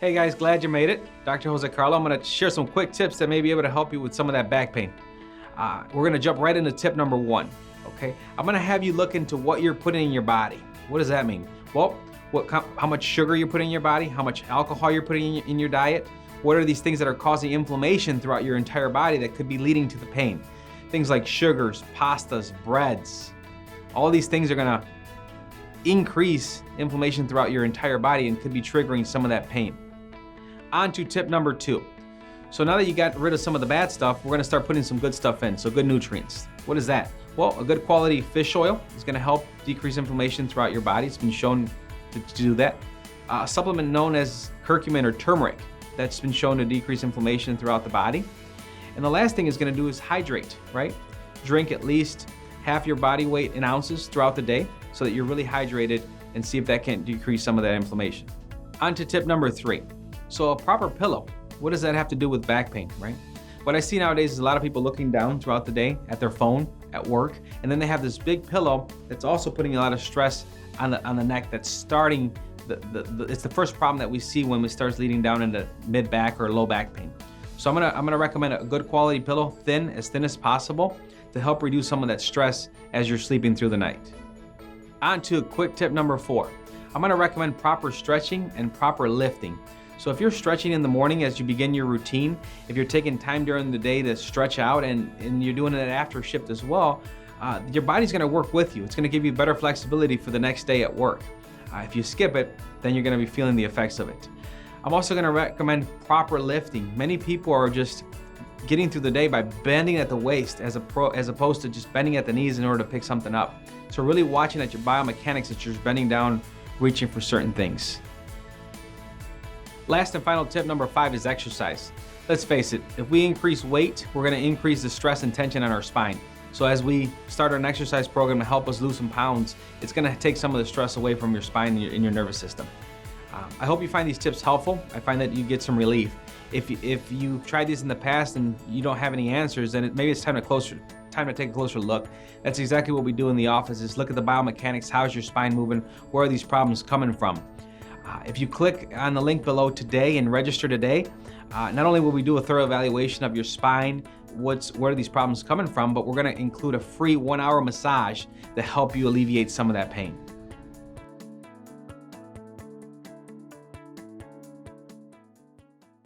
Hey guys, glad you made it. Dr. Jose Carlo, I'm gonna share some quick tips that may be able to help you with some of that back pain. We're gonna jump right into tip number one, okay? I'm gonna have you look into what you're putting in your body. What does that mean? Well, how much sugar you're putting in your body, how much alcohol you're putting in your diet, what are these things that are causing inflammation throughout your entire body that could be leading to the pain? Things like sugars, pastas, breads, all these things are gonna increase inflammation throughout your entire body and could be triggering some of that pain. On to tip number two. So now that you got rid of some of the bad stuff, we're gonna start putting some good stuff in, so good nutrients. What is that? Well, a good quality fish oil is gonna help decrease inflammation throughout your body. It's been shown to do that. A supplement known as curcumin or turmeric, that's been shown to decrease inflammation throughout the body. And the last thing it's gonna do is hydrate, right? Drink at least half your body weight in ounces throughout the day so that you're really hydrated, and see if that can't decrease some of that inflammation. On to tip number three. So a proper pillow, what does that have to do with back pain, right? What I see nowadays is a lot of people looking down throughout the day at their phone, at work, and then they have this big pillow that's also putting a lot of stress on the neck that's starting, it's the first problem that we see when it starts leading down into mid-back or low back pain. So I'm gonna recommend a good quality pillow, as thin as possible, to help reduce some of that stress as you're sleeping through the night. On to quick tip number four. I'm gonna recommend proper stretching and proper lifting. So if you're stretching in the morning as you begin your routine, if you're taking time during the day to stretch out and you're doing it after shift as well, your body's gonna work with you. It's gonna give you better flexibility for the next day at work. If you skip it, then you're gonna be feeling the effects of it. I'm also gonna recommend proper lifting. Many people are just getting through the day by bending at the waist as opposed to just bending at the knees in order to pick something up. So really watching at your biomechanics that you're bending down, reaching for certain things. Last and final tip number five is exercise. Let's face it, if we increase weight, we're gonna increase the stress and tension on our spine. So as we start an exercise program to help us lose some pounds, it's gonna take some of the stress away from your spine and your nervous system. I hope you find these tips helpful. I find that you get some relief. If you've tried these in the past and you don't have any answers, then maybe it's time to take a closer look. That's exactly what we do in the office, is look at the biomechanics. How's your spine moving? Where are these problems coming from? If you click on the link below today and register today, not only will we do a thorough evaluation of your spine, where are these problems coming from, but we're gonna include a free 1-hour massage to help you alleviate some of that pain.